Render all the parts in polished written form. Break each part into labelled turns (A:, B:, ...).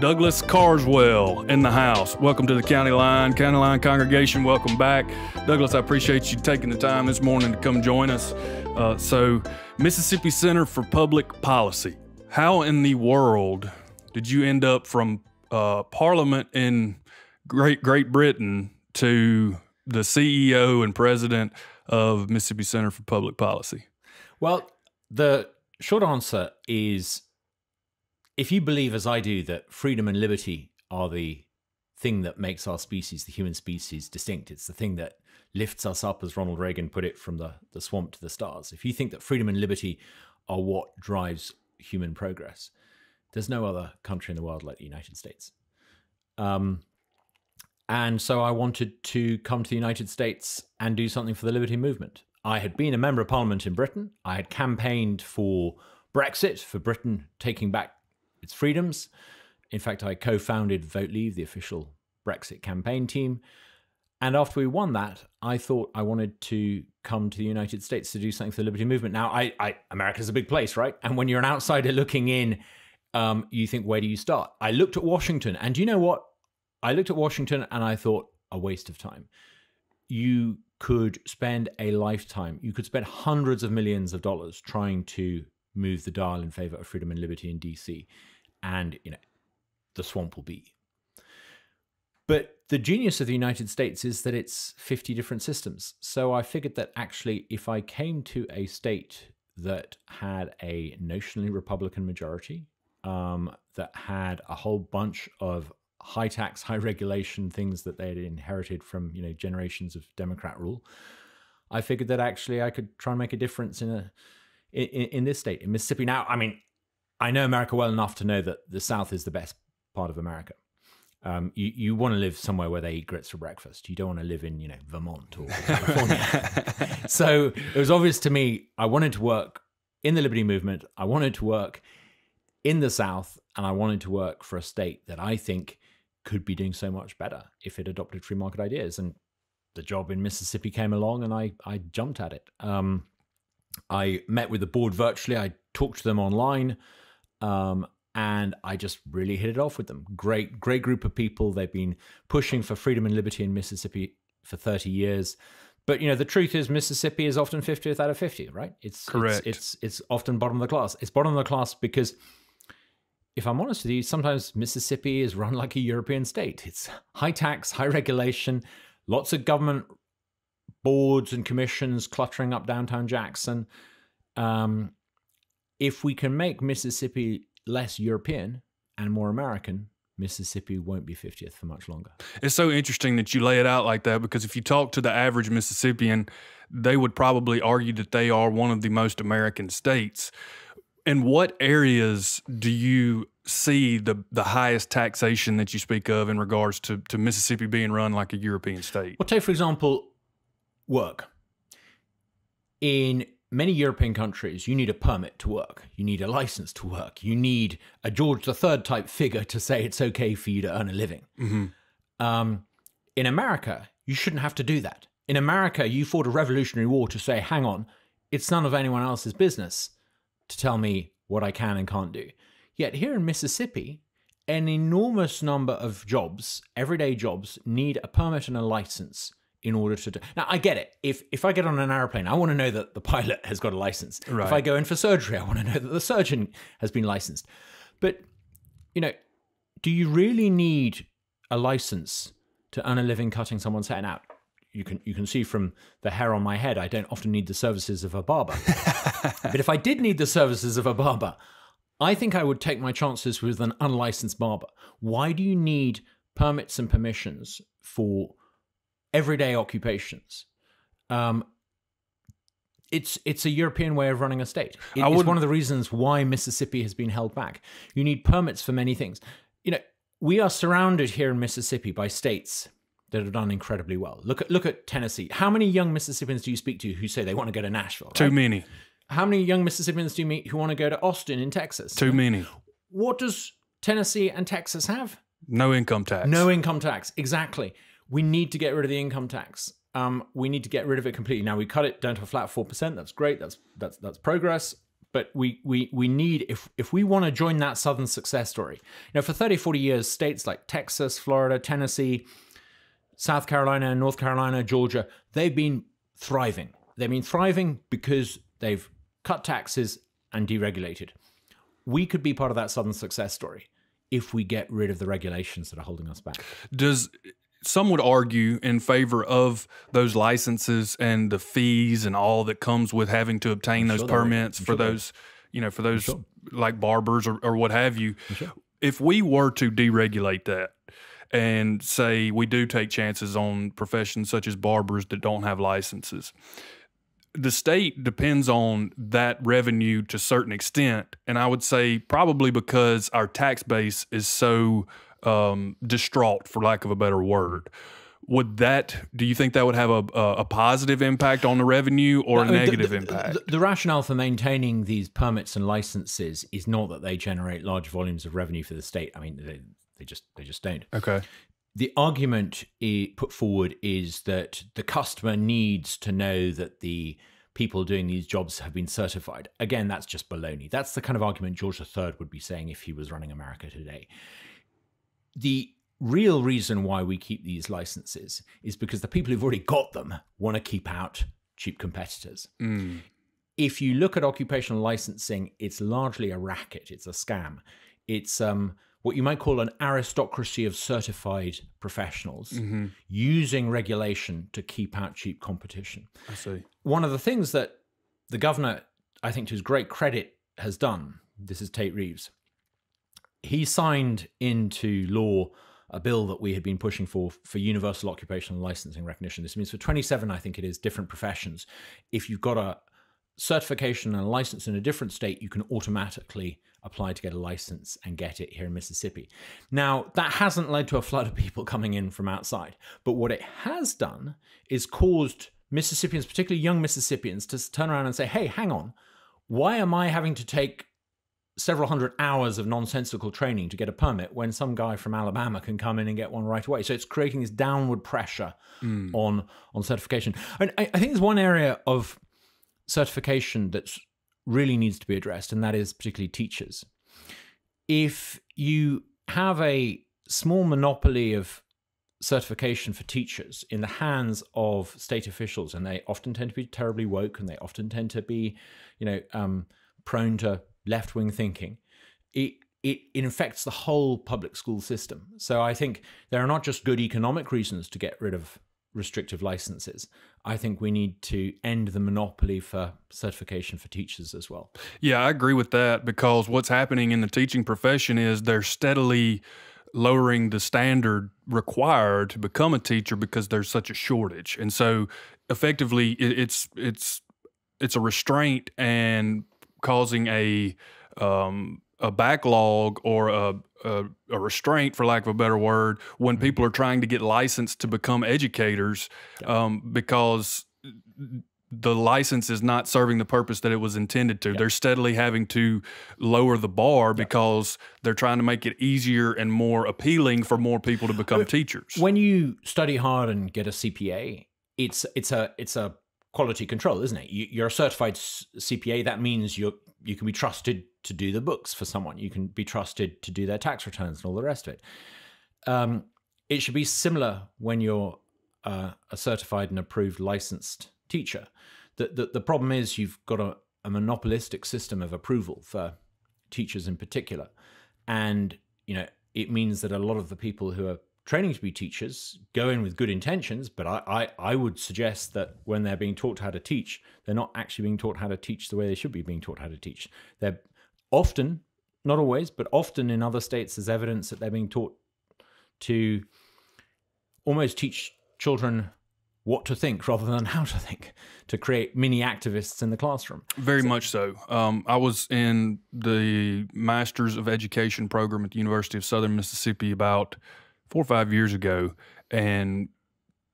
A: Douglas Carswell in the house. Welcome to the County Line. County Line congregation, welcome back. Douglas, I appreciate you taking the time this morning to come join us. So, Mississippi Center for Public Policy. How in the world did you end up from Parliament in Great Britain to the CEO and president of Mississippi Center for Public Policy?
B: Well, the short answer is, if you believe, as I do, that freedom and liberty are the thing that makes our species, the human species, distinct, it's the thing that lifts us up, as Ronald Reagan put it, from the swamp to the stars. If you think that freedom and liberty are what drives human progress, there's no other country in the world like the United States. And so I wanted to come to the United States and do something for the liberty movement. I had been a member of Parliament in Britain. I had campaigned for Brexit, for Britain taking back its freedoms. In fact, I co-founded Vote Leave, the official Brexit campaign team. And after we won that, I thought I wanted to come to the United States to do something for the liberty movement. Now, America's a big place, right? And when you're an outsider looking in, you think, where do you start? I looked at Washington, and do you know what? I looked at Washington and I thought, a waste of time. You could spend a lifetime, you could spend hundreds of millions of dollars trying to move the dial in favor of freedom and liberty in DC. And, the swamp will be. But the genius of the United States is that it's 50 different systems. So I figured that actually, if I came to a state that had a notionally Republican majority, that had a whole bunch of high tax, high regulation things that they had inherited from, generations of Democrat rule, I figured that actually I could try and make a difference in this state, in Mississippi. Now, I know America well enough to know that the South is the best part of America. You want to live somewhere where they eat grits for breakfast. You don't want to live in, Vermont or California. So it was obvious to me, I wanted to work in the liberty movement. I wanted to work in the South, and I wanted to work for a state that I think could be doing so much better if it adopted free market ideas. And the job in Mississippi came along, and I jumped at it. I met with the board virtually. I talked to them online, and I just really hit it off with them. Great group of people. They've been pushing for freedom and liberty in Mississippi for 30 years. But, the truth is Mississippi is often 50th out of 50, right? It's correct. It's often bottom of the class. It's bottom of the class because, if I'm honest with you, sometimes Mississippi is run like a European state. It's high tax, high regulation, lots of government boards and commissions cluttering up downtown Jackson. If we can make Mississippi less European and more American, Mississippi won't be 50th for much longer.
A: It's so interesting that you lay it out like that, because if you talk to the average Mississippian, they would probably argue that they are one of the most American states. In what areas do you see the highest taxation that you speak of in regards to Mississippi being run like a European state?
B: Well, take, for example, work. In many European countries, you need a permit to work. You need a license to work. You need a George III type figure to say it's okay for you to earn a living. Mm-hmm. In America, you shouldn't have to do that. In America, you fought a revolutionary war to say, hang on, it's none of anyone else's business to tell me what I can and can't do. Yet here in Mississippi, an enormous number of jobs, everyday jobs, need a permit and a license in order to do. Now, I get it. If I get on an airplane, I want to know that the pilot has got a license. Right. If I go in for surgery, I want to know that the surgeon has been licensed. But, do you really need a license to earn a living cutting someone's hair? Now, you can see from the hair on my head, I don't often need the services of a barber. But if I did need the services of a barber, I think I would take my chances with an unlicensed barber. Why do you need permits and permissions for everyday occupations? It's a European way of running a state. It's one of the reasons why Mississippi has been held back. You need permits for many things. We are surrounded here in Mississippi by states that have done incredibly well. Look at Tennessee. How many young Mississippians do you speak to who say they want to go to Nashville? Right?
A: Too many.
B: How many young Mississippians do you meet who want to go to Austin in Texas?
A: Too many.
B: What does Tennessee and Texas have?
A: No income tax.
B: No income tax. Exactly. We need to get rid of the income tax. We need to get rid of it completely. Now, we cut it down to a flat 4%. That's great. That's progress. But we need, if we want to join that Southern success story, for 30, 40 years, states like Texas, Florida, Tennessee, South Carolina, North Carolina, Georgia, they've been thriving. They've been thriving because they've cut taxes and deregulated. We could be part of that Southern success story if we get rid of the regulations that are holding us back.
A: Some would argue in favor of those licenses and the fees and all that comes with having to obtain those permits for those, like barbers or what have you. If we were to deregulate that and say we do take chances on professions such as barbers that don't have licenses, the state depends on that revenue to a certain extent. And I would say probably because our tax base is so distraught, for lack of a better word. Do you think that would have a positive impact on the revenue or a negative impact?
B: The rationale for maintaining these permits and licenses is not that they generate large volumes of revenue for the state. I mean, they just don't.
A: Okay.
B: The argument put forward is that the customer needs to know that the people doing these jobs have been certified. Again, that's just baloney. That's the kind of argument George III would be saying if he was running America today. The real reason why we keep these licenses is because the people who've already got them want to keep out cheap competitors. If you look at occupational licensing, it's largely a racket. It's a scam. It's what you might call an aristocracy of certified professionals using regulation to keep out cheap competition.
A: I see.
B: One of the things that the governor, I think to his great credit, has done, this is Tate Reeves, he signed into law a bill that we had been pushing for universal occupational licensing recognition. This means for 27, I think it is, different professions, if you've got a certification and a license in a different state, you can automatically apply to get a license and get it here in Mississippi. Now, that hasn't led to a flood of people coming in from outside, but what it has done is caused Mississippians, particularly young Mississippians, to turn around and say, hey, hang on, why am I having to take several hundred hours of nonsensical training to get a permit when some guy from Alabama can come in and get one right away? So it's creating this downward pressure on certification. And I think there's one area of certification that really needs to be addressed, and that is particularly teachers. If you have a small monopoly of certification for teachers in the hands of state officials, and they often tend to be terribly woke, and they often tend to be, prone to left-wing thinking, it infects the whole public school system. So I think there are not just good economic reasons to get rid of restrictive licenses. I think we need to end the monopoly for certification for teachers as well.
A: Yeah, I agree with that, because what's happening in the teaching profession is they're steadily lowering the standard required to become a teacher because there's such a shortage. And so effectively it's a restraint and causing a backlog or a restraint, for lack of a better word, when people are trying to get licensed to become educators, because the license is not serving the purpose that it was intended to. They're steadily having to lower the bar because they're trying to make it easier and more appealing for more people to become teachers.
B: When you study hard and get a CPA, it's a quality control, isn't it? You're a certified CPA. That means you can be trusted to do the books for someone. You can be trusted to do their tax returns and all the rest of it. It should be similar when you're a certified and approved licensed teacher. The problem is you've got a monopolistic system of approval for teachers in particular. And, it means that a lot of the people who are training to be teachers go in with good intentions, but I would suggest that when they're being taught how to teach, they're not actually being taught how to teach the way they should be being taught how to teach. They're often, not always, but often in other states, there's evidence that they're being taught to almost teach children what to think rather than how to think, to create mini activists in the classroom.
A: Very much so. I was in the Masters of Education program at the University of Southern Mississippi about 4 or 5 years ago, and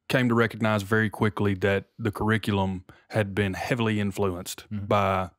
A: came to recognize very quickly that the curriculum had been heavily influenced by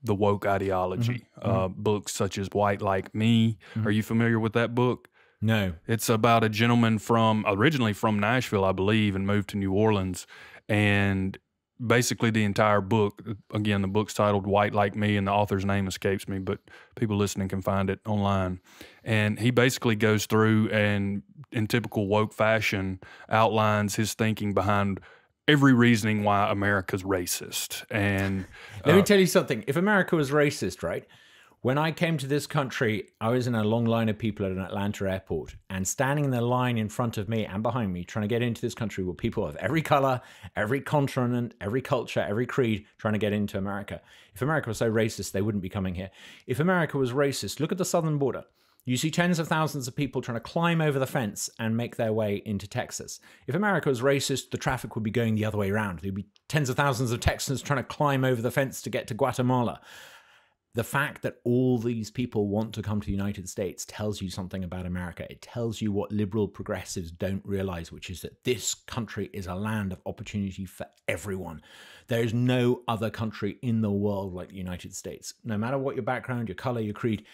A: the woke ideology. Books such as White Like Me. Are you familiar with that book?
B: No.
A: It's about a gentleman originally from Nashville, I believe, and moved to New Orleans. And basically the entire book. Again, the book's titled White Like Me, and the author's name escapes me, but people listening can find it online. And he basically goes through and, in typical woke fashion, outlines his thinking behind every reasoning why America's racist. And
B: let me tell you something. If America was racist, right? When I came to this country, I was in a long line of people at an Atlanta airport, and standing in the line in front of me and behind me trying to get into this country were people of every color, every continent, every culture, every creed trying to get into America. If America was so racist, they wouldn't be coming here. If America was racist, look at the southern border. You see tens of thousands of people trying to climb over the fence and make their way into Texas. If America was racist, the traffic would be going the other way around. There'd be tens of thousands of Texans trying to climb over the fence to get to Guatemala. The fact that all these people want to come to the United States tells you something about America. It tells you what liberal progressives don't realize, which is that this country is a land of opportunity for everyone. There is no other country in the world like the United States. No matter what your background, your color, your creed,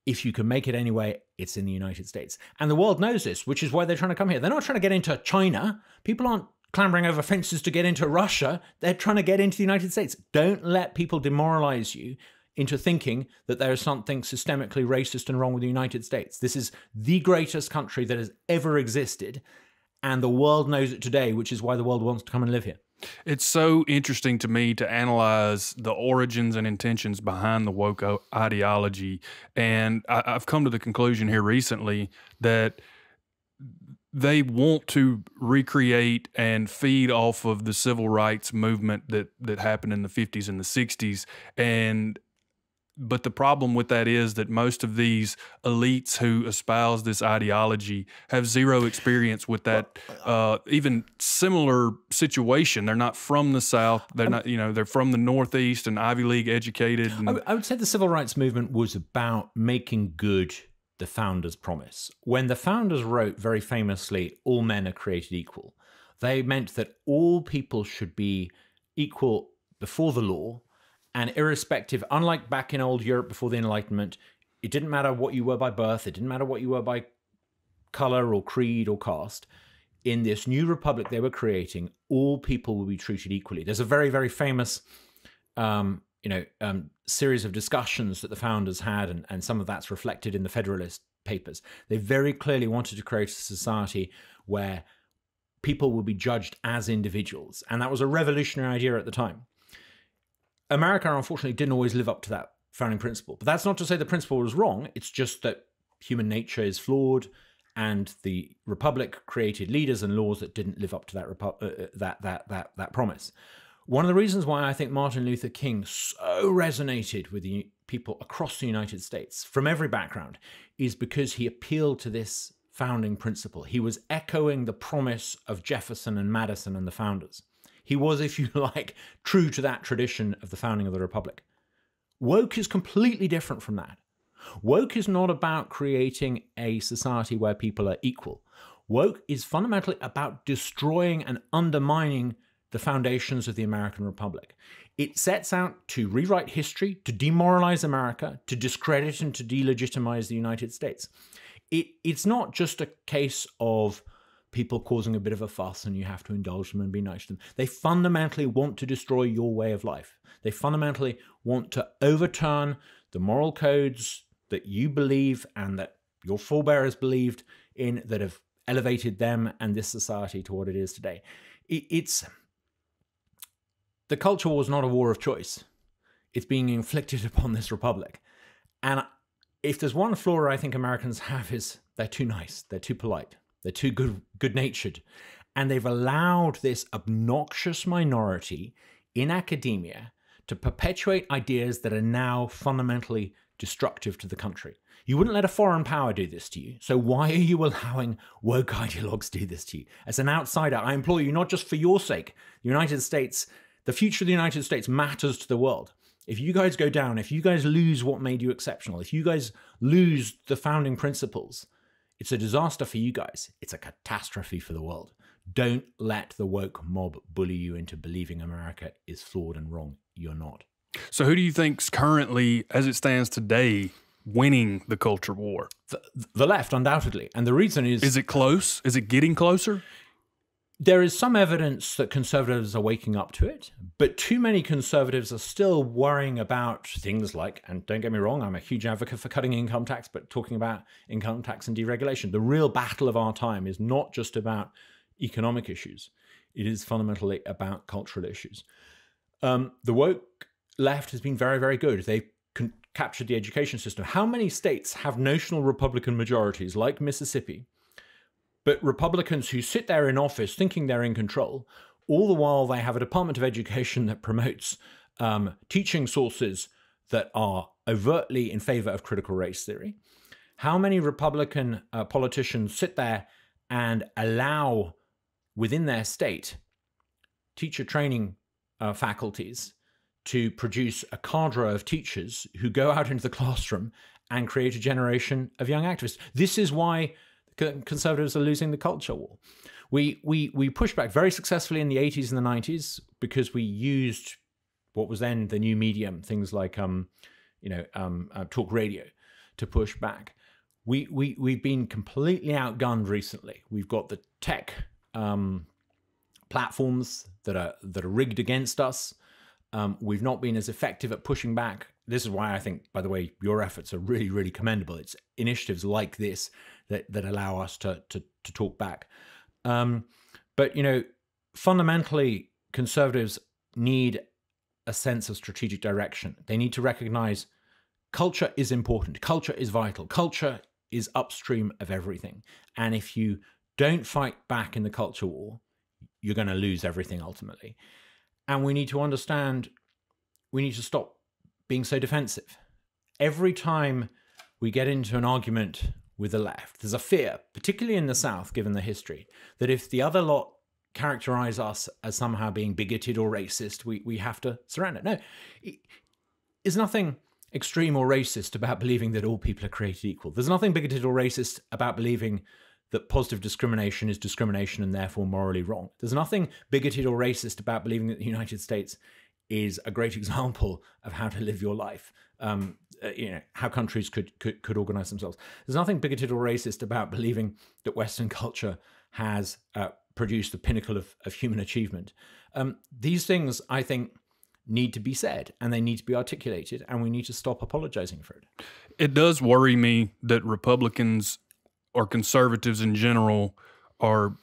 B: if you can make it anyway, it's in the United States. And the world knows this, which is why they're trying to come here. They're not trying to get into China. People aren't clambering over fences to get into Russia. They're trying to get into the United States. Don't let people demoralize you into thinking that there is something systemically racist and wrong with the United States. This is the greatest country that has ever existed, and the world knows it today, which is why the world wants to come and live here.
A: It's so interesting to me to analyze the origins and intentions behind the woke ideology, and I've come to the conclusion here recently that they want to recreate and feed off of the civil rights movement that happened in the 50s and the 60s, but the problem with that is that most of these elites who espouse this ideology have zero experience with that, even similar situation. They're not from the South. They're not, they're from the Northeast and Ivy League educated. And
B: I would say the civil rights movement was about making good the founders' promise. When the founders wrote very famously, all men are created equal, they meant that all people should be equal before the law. And irrespective, unlike back in old Europe before the Enlightenment, it didn't matter what you were by birth, it didn't matter what you were by color or creed or caste. In this new republic they were creating, all people will be treated equally. There's a very, very famous series of discussions that the founders had, and some of that's reflected in the Federalist Papers. They very clearly wanted to create a society where people will be judged as individuals, and that was a revolutionary idea at the time. America, unfortunately, didn't always live up to that founding principle. But that's not to say the principle was wrong. It's just that human nature is flawed, and the Republic created leaders and laws that didn't live up to that promise. One of the reasons why I think Martin Luther King so resonated with the people across the United States from every background is because he appealed to this founding principle. He was echoing the promise of Jefferson and Madison and the founders. He was, if you like, true to that tradition of the founding of the Republic. Woke is completely different from that. Woke is not about creating a society where people are equal. Woke is fundamentally about destroying and undermining the foundations of the American Republic. It sets out to rewrite history, to demoralize America, to discredit and to delegitimize the United States. It's not just a case of people causing a bit of a fuss and you have to indulge them and be nice to them. They fundamentally want to destroy your way of life. They fundamentally want to overturn the moral codes that you believe and that your forebears believed in, that have elevated them and this society to what it is today. The culture war is not a war of choice. It's being inflicted upon this republic. And if there's one flaw I think Americans have is they're too nice, they're too polite. They're too good-natured. And they've allowed this obnoxious minority in academia to perpetuate ideas that are now fundamentally destructive to the country. You wouldn't let a foreign power do this to you. So why are you allowing woke ideologues do this to you? As an outsider, I implore you, not just for your sake, the United States, the future of the United States matters to the world. If you guys go down, if you guys lose what made you exceptional, if you guys lose the founding principles, it's a disaster for you guys. It's a catastrophe for the world. Don't let the woke mob bully you into believing America is flawed and wrong. You're not.
A: So who do you think's currently, as it stands today, winning the culture war?
B: The left, undoubtedly. And the reason is...
A: Is it close? Is it getting closer?
B: There is some evidence that conservatives are waking up to it, but too many conservatives are still worrying about things like, and don't get me wrong, I'm a huge advocate for cutting income tax, but talking about income tax and deregulation. The real battle of our time is not just about economic issues. It is fundamentally about cultural issues. The woke left has been very, very good. They've captured the education system. How many states have notional Republican majorities like Mississippi, but Republicans who sit there in office thinking they're in control, all the while they have a Department of Education that promotes teaching sources that are overtly in favor of critical race theory? How many Republican politicians sit there and allow within their state teacher training faculties to produce a cadre of teachers who go out into the classroom and create a generation of young activists? This is why conservatives are losing the culture war. We pushed back very successfully in the 80s and the 90s because we used what was then the new medium, things like talk radio, to push back. We've been completely outgunned recently. We've got the tech platforms that are rigged against us. We've not been as effective at pushing back. This is why I think, by the way, your efforts are really, really commendable. It's initiatives like this that allow us to talk back. But, fundamentally, conservatives need a sense of strategic direction. They need to recognize culture is important. Culture is vital. Culture is upstream of everything. And if you don't fight back in the culture war, you're going to lose everything ultimately. And we need to understand, we need to stop being so defensive. Every time we get into an argument with the left, there's a fear, particularly in the South, given the history, that if the other lot characterize us as somehow being bigoted or racist, we have to surrender. No, there's nothing extreme or racist about believing that all people are created equal. There's nothing bigoted or racist about believing that positive discrimination is discrimination and therefore morally wrong. There's nothing bigoted or racist about believing that the United States is a great example of how to live your life, how countries could organize themselves. There's nothing bigoted or racist about believing that Western culture has produced the pinnacle of human achievement. These things, I think, need to be said, and they need to be articulated, and we need to stop apologizing for it.
A: It does worry me that Republicans or conservatives in general are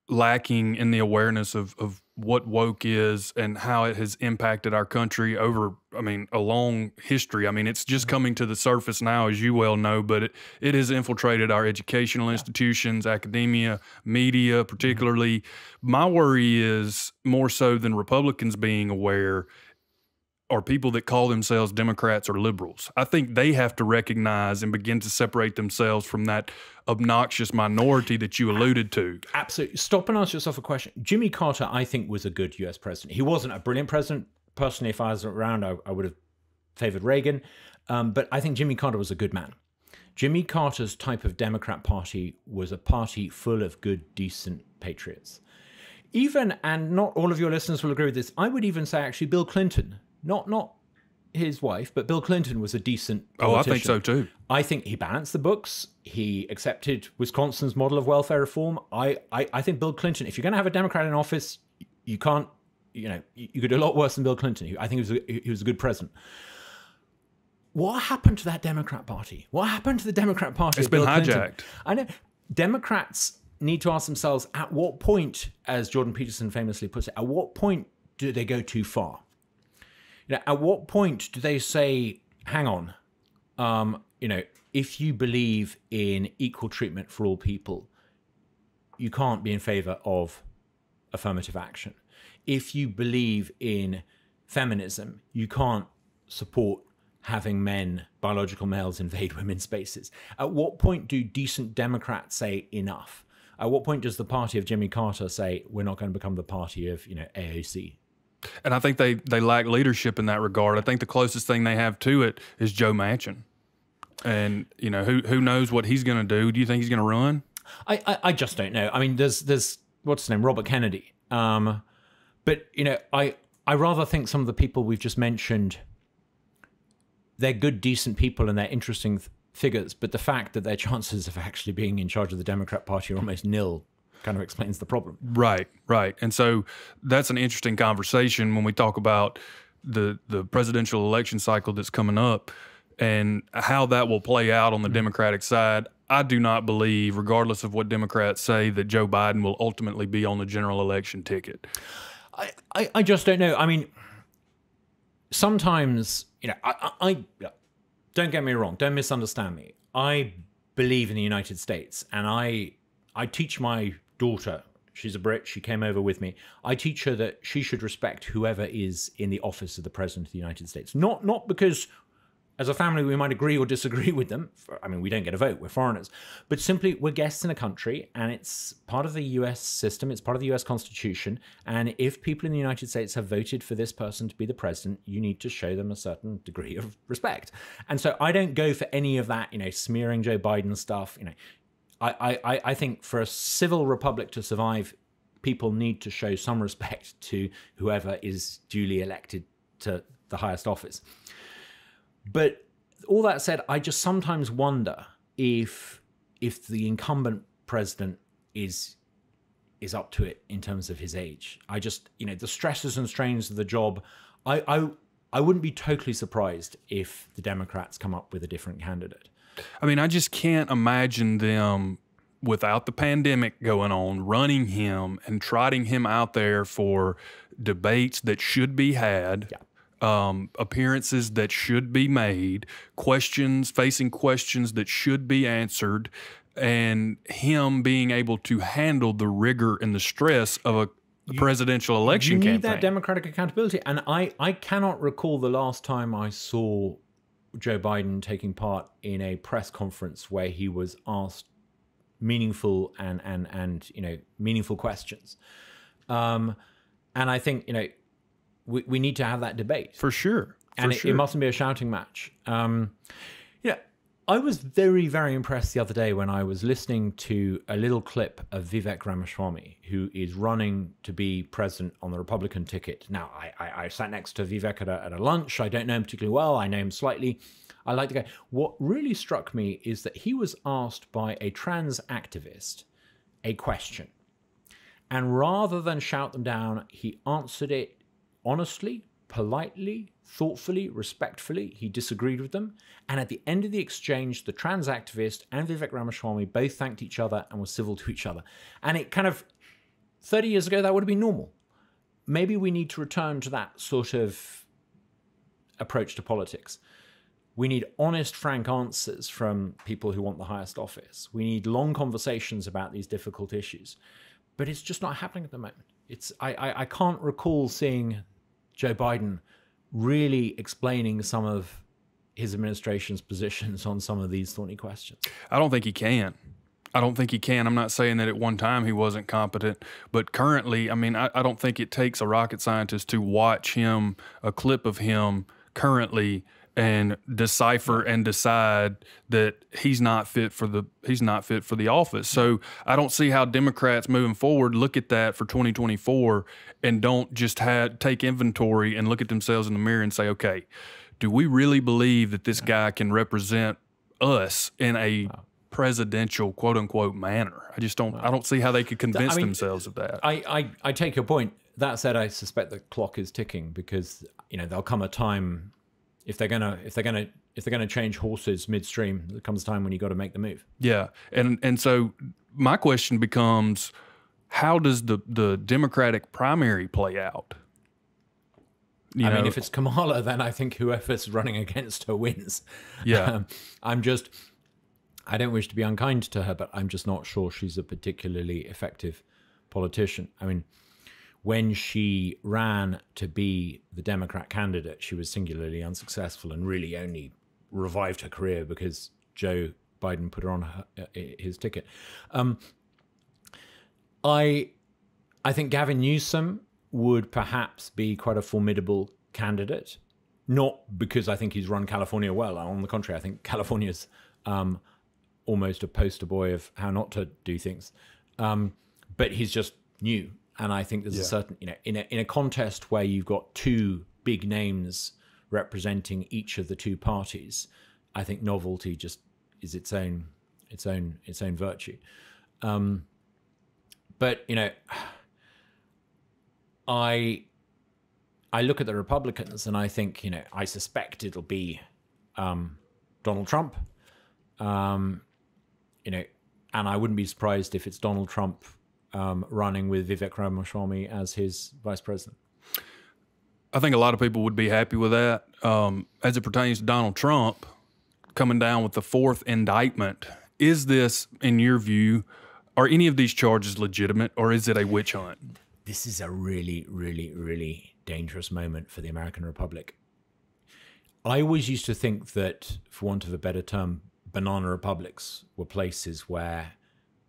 A: lacking in the awareness of what woke is and how it has impacted our country over, a long history. It's just coming to the surface now, as you well know, but it has infiltrated our educational institutions, academia, media particularly. My worry is more so than Republicans being aware are people that call themselves Democrats or liberals. I think they have to recognize and begin to separate themselves from that obnoxious minority that you alluded to.
B: Absolutely. Stop and ask yourself a question. Jimmy Carter, I think, was a good US president. He wasn't a brilliant president. Personally, if I was around, I would have favored Reagan. But I think Jimmy Carter was a good man. Jimmy Carter's type of Democrat Party was a party full of good, decent patriots. Even, and not all of your listeners will agree with this, I would even say actually Bill Clinton, not his wife, but Bill Clinton was a decent politician.
A: Oh, I think so too.
B: I think he balanced the books. He accepted Wisconsin's model of welfare reform. I think Bill Clinton, if you're going to have a Democrat in office, you can't, you could do a lot worse than Bill Clinton. I think he was a good president. What happened to that Democrat Party? What happened to the Democrat Party?
A: It's been hijacked.
B: I know. Democrats need to ask themselves, at what point, as Jordan Peterson famously puts it, at what point do they go too far? At what point do they say, hang on, if you believe in equal treatment for all people, you can't be in favor of affirmative action. If you believe in feminism, you can't support having biological males invade women's spaces. At what point do decent Democrats say enough? At what point does the party of Jimmy Carter say, we're not going to become the party of, AOC?
A: And I think they lack leadership in that regard. I think the closest thing they have to it is Joe Manchin. And, who knows what he's going to do? Do you think he's going to run?
B: I just don't know. There's what's his name? Robert Kennedy. But, I rather think some of the people we've just mentioned, they're good, decent people and they're interesting figures. But the fact that their chances of actually being in charge of the Democrat Party are almost nil kind of explains the problem.
A: Right, right. And so that's an interesting conversation when we talk about the presidential election cycle that's coming up and how that will play out on the Democratic side. I do not believe, regardless of what Democrats say, that Joe Biden will ultimately be on the general election ticket.
B: I just don't know. I mean, sometimes, I don't get me wrong, don't misunderstand me. I believe in the United States, and I teach my daughter, she's a Brit, she came over with me, I teach her that she should respect whoever is in the office of the President of the United States. Not because as a family we might agree or disagree with them. I mean, we don't get a vote, we're foreigners. But simply, we're guests in a country, and it's part of the US system, it's part of the US Constitution, and if people in the United States have voted for this person to be the president, you need to show them a certain degree of respect. And so I don't go for any of that, smearing Joe Biden stuff. I think for a civil republic to survive, people need to show some respect to whoever is duly elected to the highest office. But all that said, I just sometimes wonder if the incumbent president is up to it in terms of his age. I just, the stresses and strains of the job, I wouldn't be totally surprised if the Democrats come up with a different candidate.
A: I mean, I just can't imagine them, without the pandemic going on, running him and trotting him out there for debates that should be had.
B: Yeah.
A: Appearances that should be made, facing questions that should be answered, and him being able to handle the rigor and the stress of a presidential election campaign.
B: You need that democratic accountability. And I cannot recall the last time I saw Joe Biden taking part in a press conference where he was asked meaningful and meaningful questions. And I think, we need to have that debate.
A: For sure.
B: And it mustn't be a shouting match. I was very, very impressed the other day when I was listening to a little clip of Vivek Ramaswamy, who is running to be president on the Republican ticket. Now, I sat next to Vivek at a lunch. I don't know him particularly well. I know him slightly. I like the guy. What really struck me is that he was asked by a trans activist a question. And rather than shout them down, he answered it honestly, politely, thoughtfully, respectfully. He disagreed with them. And at the end of the exchange, the trans activist and Vivek Ramaswamy both thanked each other and were civil to each other. And it kind of, 30 years ago, that would have been normal. Maybe we need to return to that sort of approach to politics. We need honest, frank answers from people who want the highest office. We need long conversations about these difficult issues. But it's just not happening at the moment. I can't recall seeing Joe Biden really explaining some of his administration's positions on some of these thorny questions.
A: I don't think he can. I'm not saying that at one time he wasn't competent, but currently, I mean, I don't think it takes a rocket scientist to watch a clip of him currently and decipher and decide that he's not fit for the office. So I don't see how Democrats moving forward look at that for 2024 and don't just take inventory and look at themselves in the mirror and say, okay, do we really believe that this guy can represent us in a presidential quote unquote manner? I don't see how they could convince themselves of that.
B: I take your point. That said, I suspect the clock is ticking because there'll come a time. If they're gonna change horses midstream, there comes a time when you got to make the move.
A: Yeah, and so my question becomes, how does the Democratic primary play out?
B: I mean, if it's Kamala, then I think whoever's running against her wins.
A: Yeah,
B: I don't wish to be unkind to her, but I'm just not sure she's a particularly effective politician. I mean, when she ran to be the Democrat candidate, she was singularly unsuccessful and really only revived her career because Joe Biden put her on his ticket. I think Gavin Newsom would perhaps be quite a formidable candidate, not because I think he's run California well. On the contrary, I think California's almost a poster boy of how not to do things. But he's just new. And I think there's a certain, in a contest where you've got two big names representing each of the two parties, I think novelty just is its own virtue. But, you know, I look at the Republicans and I think, you know, I suspect it'll be Donald Trump, you know, and I wouldn't be surprised if it's Donald Trump running with Vivek Ramaswamy as his vice president.
A: I think a lot of people would be happy with that. As it pertains to Donald Trump coming down with the 4th indictment, is this, in your view, are any of these charges legitimate, or is it a witch hunt?
B: This is a really, really, really dangerous moment for the American Republic. I always used to think that, for want of a better term, banana republics were places where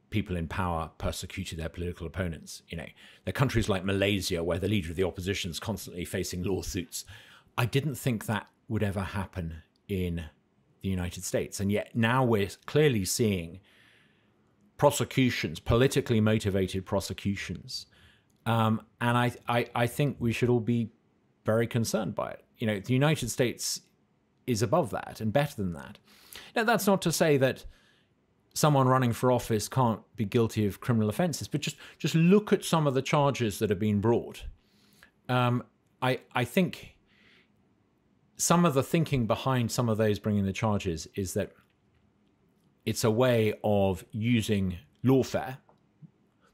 B: people in power persecuted their political opponents. You know, there are countries like Malaysia where the leader of the opposition is constantly facing lawsuits. I didn't think that would ever happen in the United States. And yet now we're clearly seeing prosecutions, politically motivated prosecutions. And I think we should all be very concerned by it. You know, the United States is above that and better than that. Now, that's not to say that someone running for office can't be guilty of criminal offenses, but just look at some of the charges that have been brought. I think some of the thinking behind some of those bringing the charges is that it's a way of using lawfare,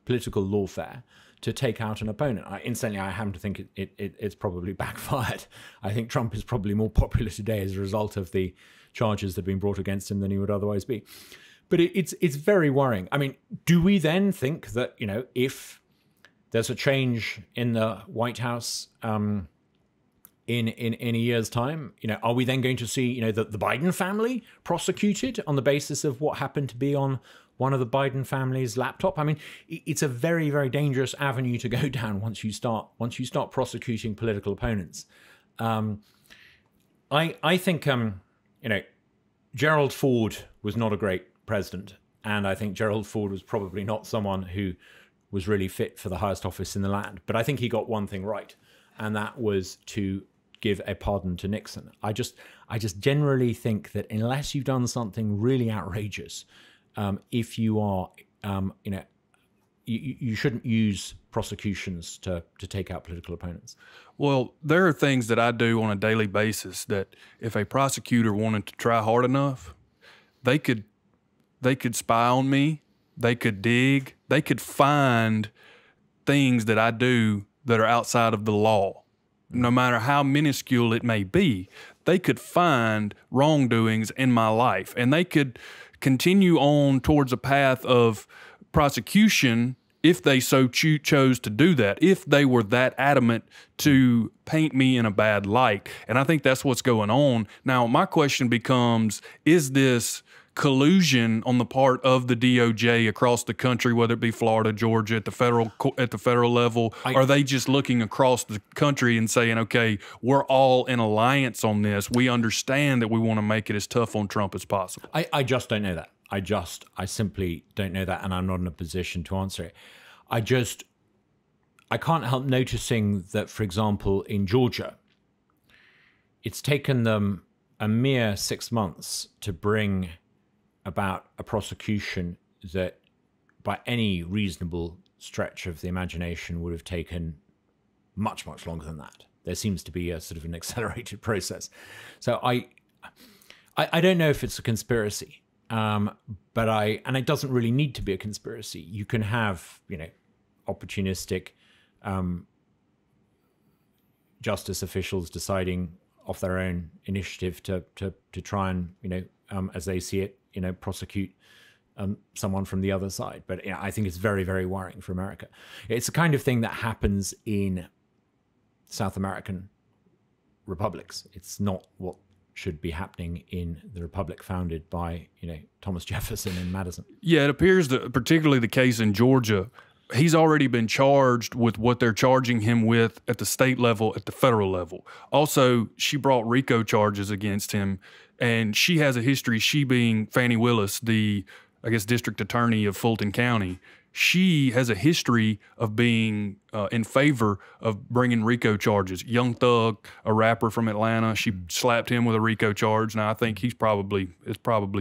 B: political lawfare, to take out an opponent. Incidentally, I happen to think it's probably backfired. I think Trump is probably more popular today as a result of the charges that have been brought against him than he would otherwise be. But it's very worrying. I mean, do we then think that, you know, if there's a change in the White House in a year's time, you know, are we then going to see, you know, the Biden family prosecuted on the basis of what happened to be on one of the Biden family's laptop? I mean, it's a very, very dangerous avenue to go down once you start prosecuting political opponents. I think you know, Gerald Ford was not a great president, and I think Gerald Ford was probably not someone who was really fit for the highest office in the land. But I think he got one thing right, and that was to give a pardon to Nixon. I just generally think that unless you've done something really outrageous, if you are, you know, you shouldn't use prosecutions to take out political opponents.
A: Well, there are things that I do on a daily basis that if a prosecutor wanted to try hard enough, they could spy on me, they could dig, they could find things that I do that are outside of the law. No matter how minuscule it may be, they could find wrongdoings in my life, and they could continue on towards a path of prosecution if they so chose to do that, if they were that adamant to paint me in a bad light. And I think that's what's going on. Now, my question becomes, is this collusion on the part of the DOJ across the country, whether it be Florida, Georgia, at the federal level? Are they just looking across the country and saying, okay, we're all in alliance on this. We understand that we want to make it as tough on Trump as possible?
B: I just don't know that. I simply don't know that, and I'm not in a position to answer it. I can't help noticing that, for example, in Georgia, it's taken them a mere 6 months to bring about a prosecution that by any reasonable stretch of the imagination would have taken much, much longer than that. There seems to be a sort of an accelerated process. So I don't know if it's a conspiracy, and it doesn't really need to be a conspiracy. You can have, you know, opportunistic justice officials deciding off their own initiative to try and, you know, as they see it, you know, prosecute someone from the other side. But, you know, I think it's very, very worrying for America. It's the kind of thing that happens in South American republics. It's not what should be happening in the republic founded by, you know, Thomas Jefferson and Madison.
A: Yeah, it appears that particularly the case in Georgia, he's already been charged with what they're charging him with at the state level, at the federal level. Also, she brought RICO charges against him, and she has a history, she being Fannie Willis, the, I guess, district attorney of Fulton County. she has a history of being in favor of bringing RICO charges. Young Thug, a rapper from Atlanta, she slapped him with a RICO charge. Now I think it's probably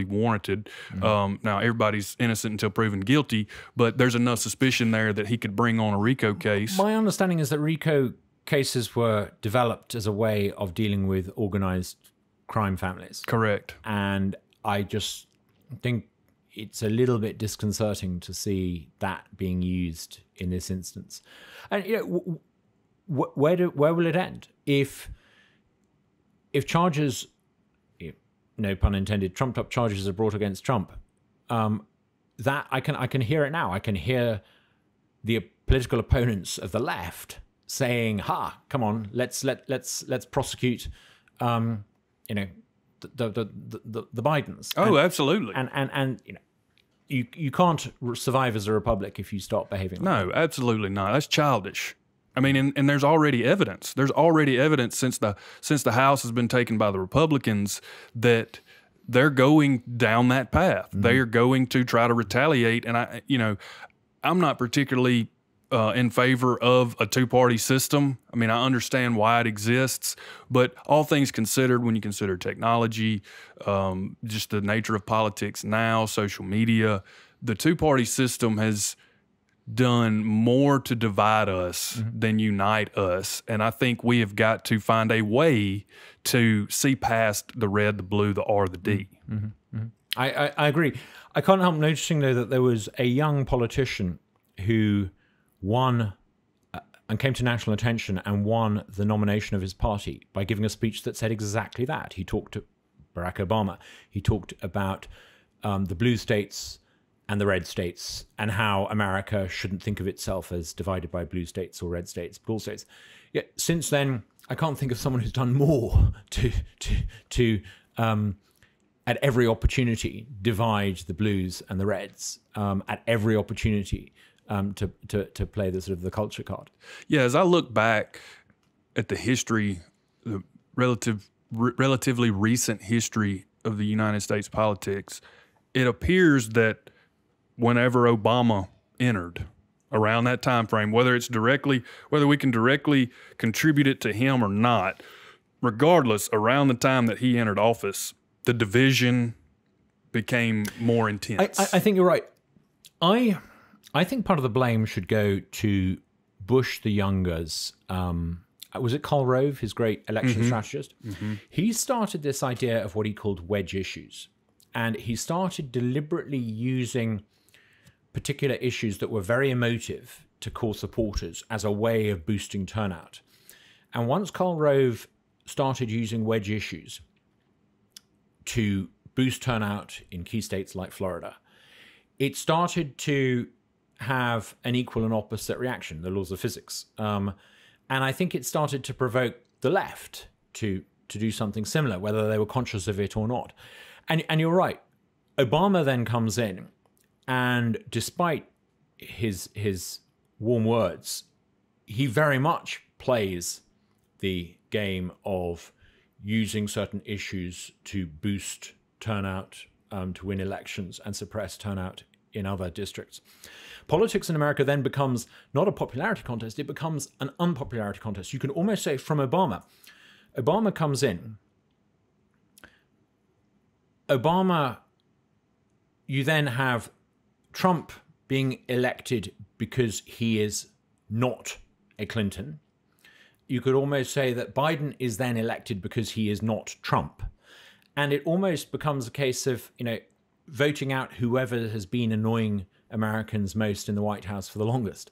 A: warranted. Now everybody's innocent until proven guilty, but there's enough suspicion there that he could bring on a RICO case.
B: My understanding is that RICO cases were developed as a way of dealing with organized crime families.
A: Correct.
B: And I just think it's a little bit disconcerting to see that being used in this instance. And where will it end if charges, no pun intended, trumped up charges are brought against Trump? That I can hear it now. I can hear the political opponents of the left saying, "Ha, come on, let's prosecute, the Bidens."
A: Oh, absolutely.
B: And you can't survive as a republic if you start behaving like that.
A: No, absolutely not. That's childish. I mean, and there's already evidence. There's already evidence since the House has been taken by the Republicans that they're going down that path. They are going to try to retaliate. And I'm not particularly in favor of a two-party system. I mean, I understand why it exists, but all things considered, when you consider technology, just the nature of politics now, social media, the two-party system has done more to divide us than unite us. And I think we have got to find a way to see past the red, the blue, the R, the D.
B: I agree. I can't help noticing, though, that there was a young politician who won and came to national attention and won the nomination of his party by giving a speech that said exactly that. He talked to Barack Obama. He talked about the blue states and the red states and how America shouldn't think of itself as divided by blue states or red states, blue states. Yet since then, I can't think of someone who's done more to at every opportunity divide the blues and the reds, at every opportunity to play the sort of the culture card.
A: Yeah, as I look back at the history, the relatively recent history of the United States politics, it appears that whenever Obama entered, around that time frame, whether we can directly contribute it to him or not, regardless, around the time that he entered office, the division became more intense.
B: I think you're right. I think part of the blame should go to Bush the Younger's, was it Karl Rove, his great election strategist? He started this idea of what he called wedge issues. And he started deliberately using particular issues that were very emotive to core supporters as a way of boosting turnout. And once Karl Rove started using wedge issues to boost turnout in key states like Florida, it started to have an equal and opposite reaction, the laws of physics. And I think it started to provoke the left to do something similar, whether they were conscious of it or not. And you're right. Obama then comes in, and despite his warm words, he very much plays the game of using certain issues to boost turnout, to win elections and suppress turnout in other districts. Politics in America then becomes not a popularity contest, it becomes an unpopularity contest. You can almost say from Obama. Obama comes in. You then have Trump being elected because he is not a Clinton. You could almost say that Biden is then elected because he is not Trump. And it almost becomes a case of, voting out whoever has been annoying Americans most in the White House for the longest.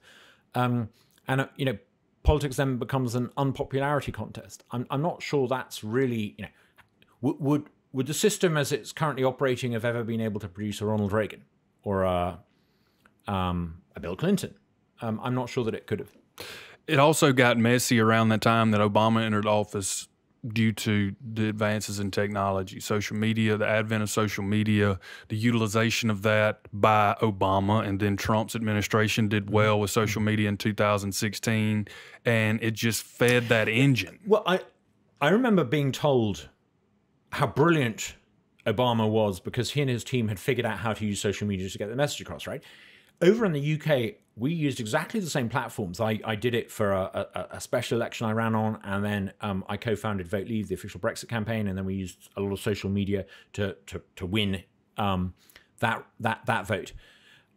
B: Politics then becomes an unpopularity contest. I'm not sure that's really, would the system as it's currently operating have ever been able to produce a Ronald Reagan or a Bill Clinton? I'm not sure that it could have.
A: It also got messy around the time that Obama entered office due to the advances in technology, social media, the advent of social media, the utilization of that by Obama, and then Trump's administration did well with social media in 2016, and it just fed that engine.
B: Well, I remember being told how brilliant Obama was because he and his team had figured out how to use social media to get the message across, right? over in the UK, we used exactly the same platforms. I did it for a special election I ran on, and then I co-founded Vote Leave, the official Brexit campaign, and then we used a lot of social media to win that vote.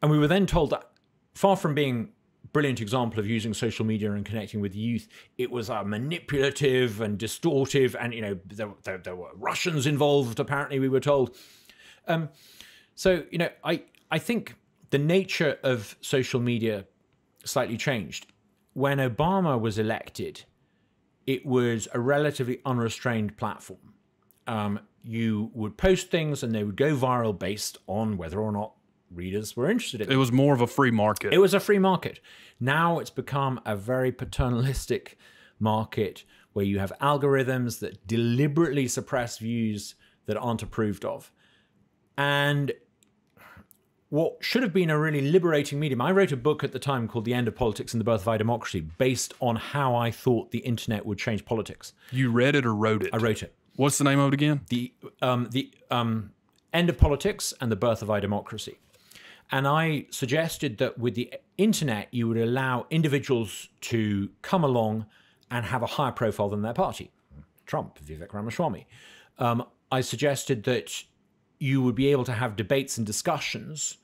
B: And we were then told that, far from being a brilliant example of using social media and connecting with youth, it was manipulative and distortive, and there were Russians involved, apparently, we were told. So I think the nature of social media slightly changed. When Obama was elected, it was a relatively unrestrained platform. You would post things and they would go viral based on whether or not readers were interested in them.
A: It was more of a free market.
B: It was a free market. Now it's become a very paternalistic market where you have algorithms that deliberately suppress views that aren't approved of. And what should have been a really liberating medium. I wrote a book at the time called The End of Politics and the Birth of Democracy, based on how I thought the internet would change politics.
A: You read it or wrote it?
B: I wrote it.
A: What's the name of it again?
B: The End of Politics and the Birth of Democracy. And I suggested that with the internet, you would allow individuals to come along and have a higher profile than their party. Trump, Vivek Ramaswamy. I suggested that you would be able to have debates and discussions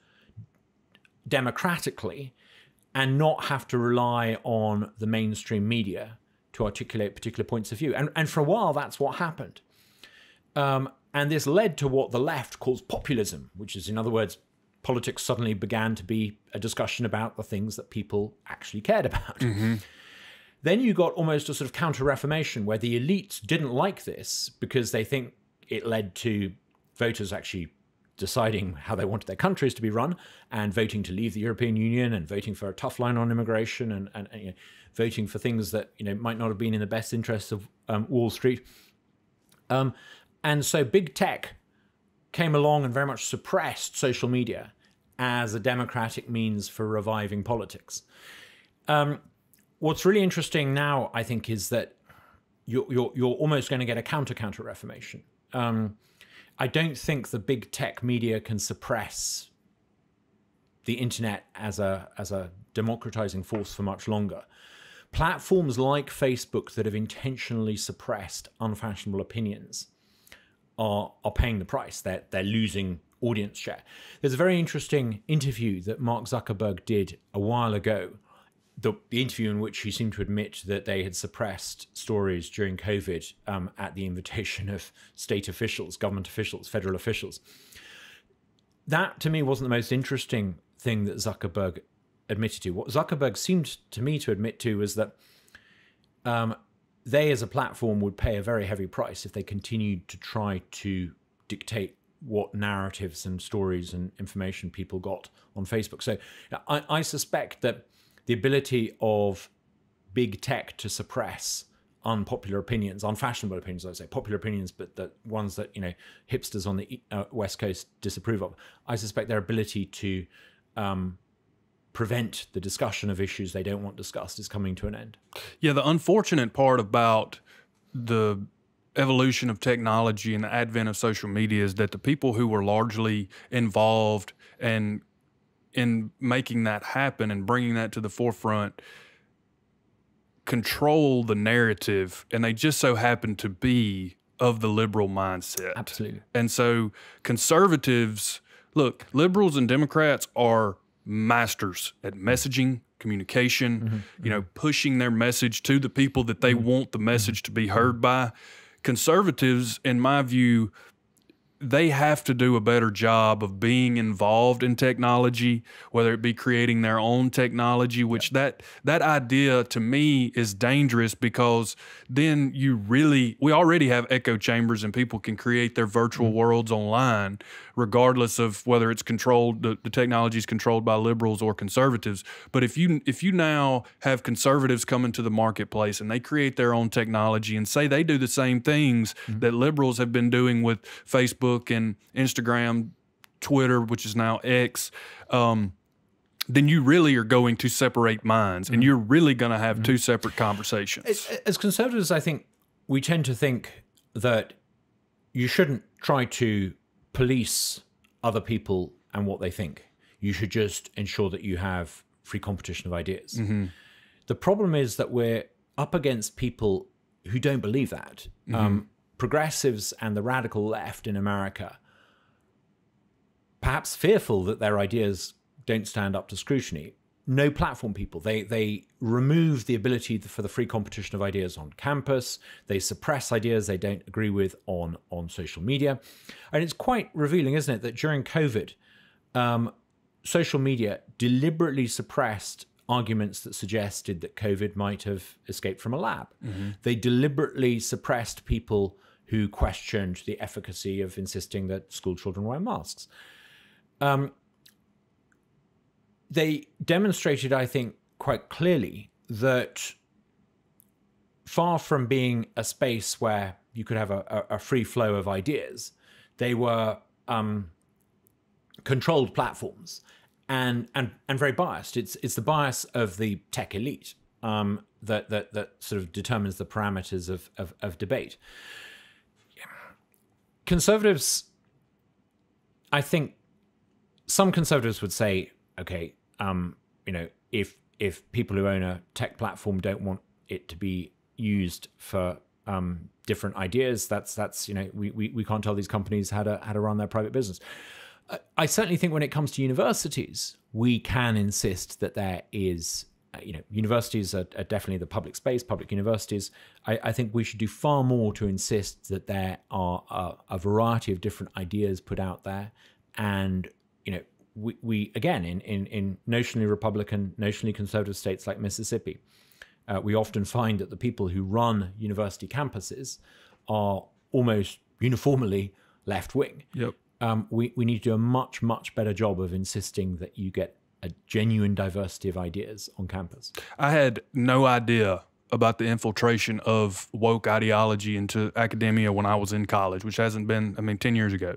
B: democratically and not have to rely on the mainstream media to articulate particular points of view. And for a while, that's what happened. And this led to what the left calls populism, which is, in other words, politics suddenly began to be a discussion about the things that people actually cared about. Mm-hmm. Then you got almost a sort of counter-reformation where the elites didn't like this because they think it led to voters actually deciding how they wanted their countries to be run and voting to leave the European Union and voting for a tough line on immigration and voting for things that might not have been in the best interests of Wall Street. And so big tech came along and very much suppressed social media as a democratic means for reviving politics. What's really interesting now, I think, is that you're almost going to get a counter reformation. I don't think the big tech media can suppress the internet as a democratizing force for much longer. Platforms like Facebook that have intentionally suppressed unfashionable opinions are paying the price. They're losing audience share. There's a very interesting interview that Mark Zuckerberg did a while ago, the interview in which he seemed to admit that they had suppressed stories during COVID at the invitation of state officials, government officials, federal officials. That, to me, wasn't the most interesting thing that Zuckerberg admitted to. What Zuckerberg seemed to me to admit to was that they, as a platform, would pay a very heavy price if they continued to try to dictate what narratives and stories and information people got on Facebook. So I suspect that the ability of big tech to suppress unpopular opinions, unfashionable opinions, I say popular opinions, but the ones that hipsters on the West Coast disapprove of, I suspect their ability to prevent the discussion of issues they don't want discussed is coming to an end.
A: Yeah, the unfortunate part about the evolution of technology and the advent of social media is that the people who were largely involved and in making that happen and bringing that to the forefront control the narrative, and they just so happen to be of the liberal mindset.
B: Absolutely.
A: And so conservatives, look, liberals and Democrats are masters at messaging, communication, pushing their message to the people that they want the message to be heard by. Conservatives, in my view, they have to do a better job of being involved in technology, whether it be creating their own technology, which that idea to me is dangerous, because then we already have echo chambers and people can create their virtual worlds online, regardless of whether it's controlled, the technology is controlled by liberals or conservatives. But if you now have conservatives come into the marketplace and they create their own technology and say they do the same things that liberals have been doing with Facebook and Instagram, Twitter, which is now X, then you really are going to separate minds, and you're really going to have two separate conversations.
B: As conservatives, I think we tend to think that you shouldn't try to police other people and what they think. You should just ensure that you have free competition of ideas. The problem is that we're up against people who don't believe that. Progressives and the radical left in America, perhaps fearful that their ideas don't stand up to scrutiny. No platform people. They remove the ability for the free competition of ideas on campus. They suppress ideas they don't agree with on social media. And it's quite revealing, isn't it, that during COVID, social media deliberately suppressed arguments that suggested that COVID might have escaped from a lab. They deliberately suppressed people who questioned the efficacy of insisting that school children wear masks. They demonstrated, I think, quite clearly that far from being a space where you could have a free flow of ideas, they were controlled platforms and very biased. It's the bias of the tech elite that sort of determines the parameters of debate. Conservatives, I think some conservatives would say, okay, if people who own a tech platform don't want it to be used for different ideas, that's we can't tell these companies how to run their private business. I certainly think when it comes to universities, we can insist that there is, universities are definitely the public space, public universities. I think we should do far more to insist that there are a variety of different ideas put out there. And, we again, in notionally Republican, notionally conservative states like Mississippi, we often find that the people who run university campuses are almost uniformly left-wing.
A: Yep.
B: We need to do a much, much better job of insisting that you get a genuine diversity of ideas on campus.
A: I had no idea about the infiltration of woke ideology into academia when I was in college, which hasn't been, 10 years ago.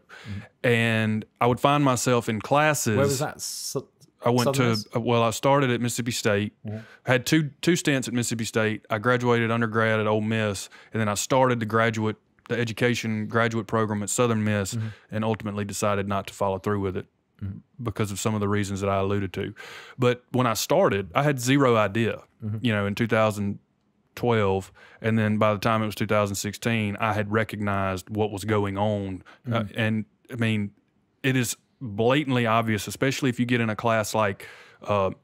A: And I would find myself in classes.
B: Where was that?
A: I went I started at Mississippi State, had two stints at Mississippi State. I graduated undergrad at Ole Miss, and then I started the education graduate program at Southern Miss, and ultimately decided not to follow through with it because of some of the reasons that I alluded to. But when I started, I had zero idea, in 2012, and then by the time it was 2016, I had recognized what was going on. And it is blatantly obvious, especially if you get in a class like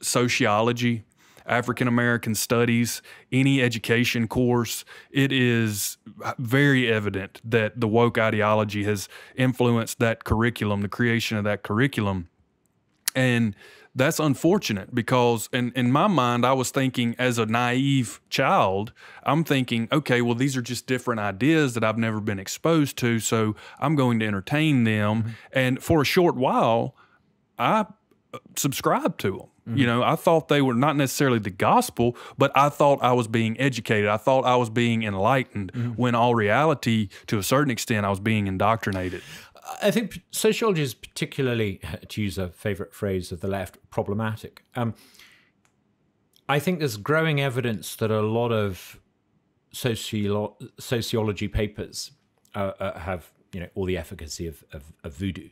A: sociology, African-American studies, any education course, it is very evident that the woke ideology has influenced that curriculum, the creation of that curriculum. And that's unfortunate because in my mind, I was thinking as a naive child, I'm thinking, okay, well, these are just different ideas that I've never been exposed to, so I'm going to entertain them. And for a short while, I subscribed to them. I thought they were not necessarily the gospel, but I thought I was being educated. I thought I was being enlightened when all reality, to a certain extent, I was being indoctrinated.
B: I think sociology is particularly, to use a favorite phrase of the left, problematic. I think there's growing evidence that a lot of sociology papers have, all the efficacy of voodoo.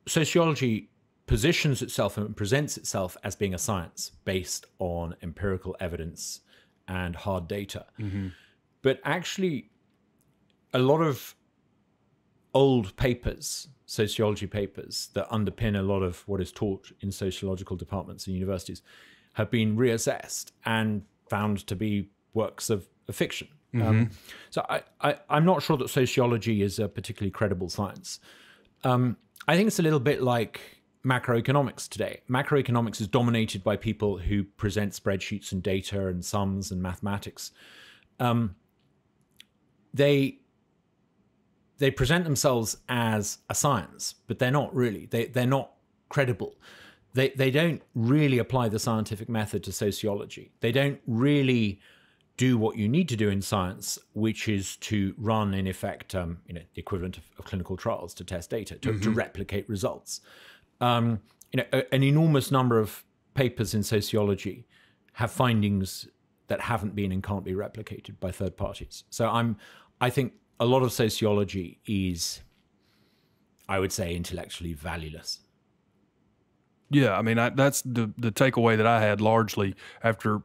B: Sociology positions itself and presents itself as being a science based on empirical evidence and hard data. But actually, a lot of old papers, sociology papers, that underpin a lot of what is taught in sociological departments in universities have been reassessed and found to be works of fiction. So I'm not sure that sociology is a particularly credible science. I think it's a little bit like macroeconomics today. Macroeconomics is dominated by people who present spreadsheets and data and sums and mathematics. They present themselves as a science, but they're not really. They're not credible. They don't really apply the scientific method to sociology. They don't really do what you need to do in science, which is to run, in effect, the equivalent of clinical trials to test data, to replicate results. An enormous number of papers in sociology have findings that haven't been and can't be replicated by third parties. So I think a lot of sociology is, I would say, intellectually valueless.
A: Yeah, I mean, that's the takeaway that I had largely after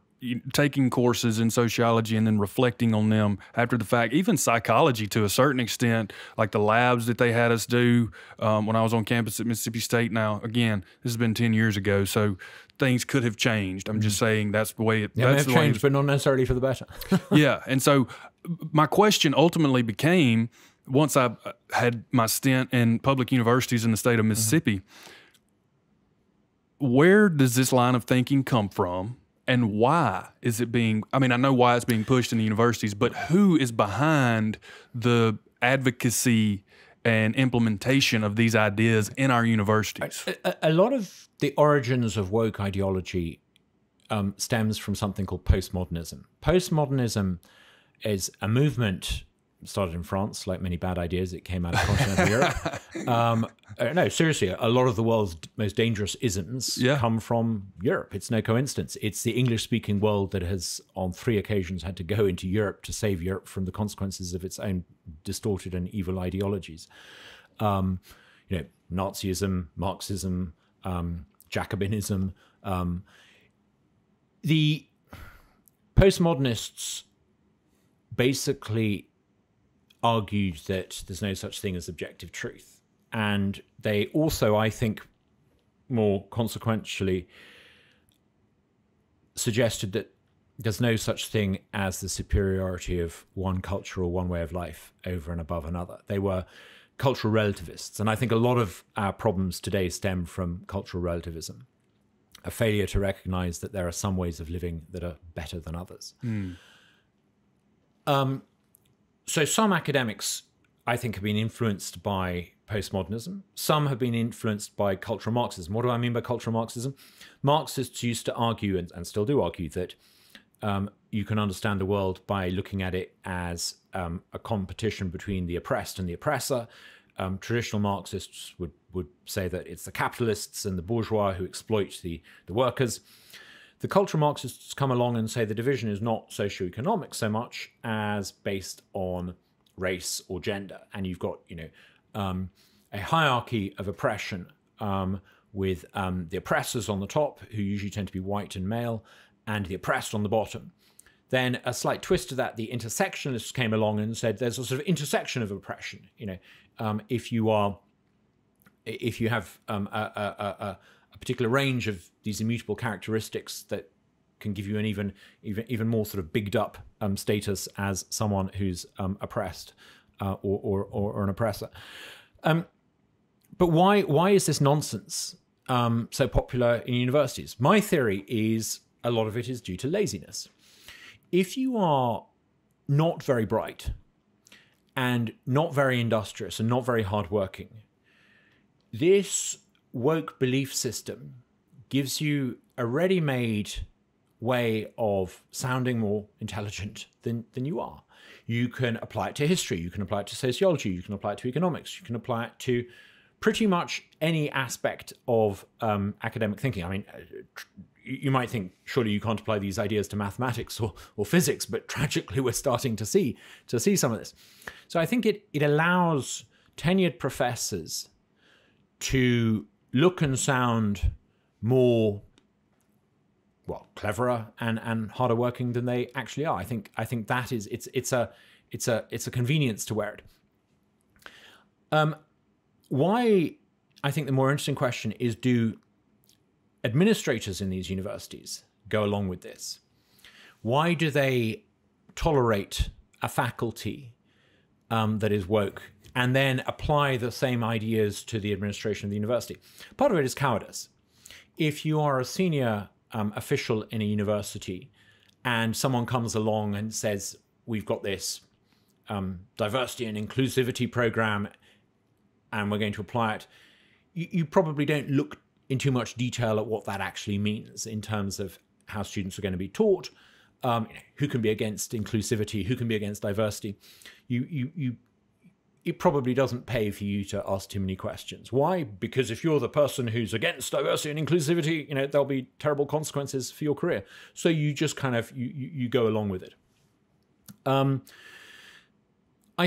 A: taking courses in sociology and then reflecting on them after the fact, even psychology to a certain extent, like the labs that they had us do when I was on campus at Mississippi State. Now, again, this has been 10 years ago, so things could have changed. I'm just saying that's the way it.
B: They may
A: That's
B: have
A: the way
B: changed, but not necessarily for the better.
A: yeah, and so my question ultimately became, once I had my stint in public universities in the state of Mississippi, where does this line of thinking come from, and why is it being, I mean, I know why it's being pushed in the universities, but who is behind the advocacy and implementation of these ideas in our universities?
B: A lot of the origins of woke ideology stems from something called postmodernism. Postmodernism is a movement started in France, like many bad ideas. It came out of continental Europe. No, seriously, a lot of the world's most dangerous isms come from Europe. It's no coincidence. It's the English-speaking world that has, on 3 occasions, had to go into Europe to save Europe from the consequences of its own distorted and evil ideologies. Nazism, Marxism, Jacobinism. The postmodernists basically argued that there's no such thing as objective truth. And they also, I think, more consequentially, suggested that there's no such thing as the superiority of one culture or one way of life over and above another. They were cultural relativists. And I think a lot of our problems today stem from cultural relativism, a failure to recognize that there are some ways of living that are better than others. So some academics, I think, have been influenced by postmodernism. Some have been influenced by cultural Marxism. What do I mean by cultural Marxism? Marxists used to argue, and still do argue, that you can understand the world by looking at it as a competition between the oppressed and the oppressor. Traditional Marxists would say that it's the capitalists and the bourgeois who exploit the workers. The cultural Marxists come along and say the division is not socioeconomic so much as based on race or gender. And you've got, a hierarchy of oppression with the oppressors on the top, who usually tend to be white and male, and the oppressed on the bottom. Then a slight twist to that, the intersectionalists came along and said there's a sort of intersection of oppression. If you have a particular range of these immutable characteristics that can give you an even more sort of bigged up status as someone who's oppressed or an oppressor. But why is this nonsense so popular in universities? My theory is a lot of it is due to laziness. If you are not very bright and not very industrious and not very hardworking, this woke belief system gives you a ready-made way of sounding more intelligent than you are. You can apply it to history, you can apply it to sociology, you can apply it to economics, you can apply it to pretty much any aspect of academic thinking. I mean, you might think, surely you can't apply these ideas to mathematics or physics, but tragically we're starting to see some of this. So I think it allows tenured professors to look and sound more, well, cleverer and harder working than they actually are. I think that is it's a convenience to wear it. Why I think the more interesting question is, do administrators in these universities go along with this? Why do they tolerate a faculty that is woke and then apply the same ideas to the administration of the university? Part of it is cowardice. If you are a senior official in a university and someone comes along and says, we've got this diversity and inclusivity program and we're going to apply it, you probably don't look in too much detail at what that actually means in terms of how students are going to be taught, who can be against inclusivity, who can be against diversity. It probably doesn't pay for you to ask too many questions. Why? Because if you're the person who's against diversity and inclusivity, there'll be terrible consequences for your career. So you just kind of, you go along with it. I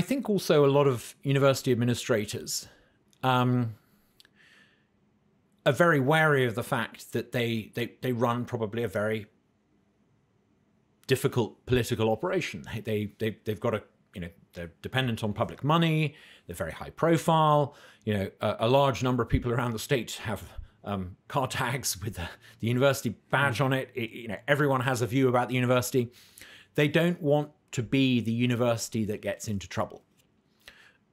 B: think also a lot of university administrators are very wary of the fact that they run probably a very difficult political operation. They've got they're dependent on public money. They're very high profile. A large number of people around the state have car tags with the university badge on it. Everyone has a view about the university. They don't want to be the university that gets into trouble.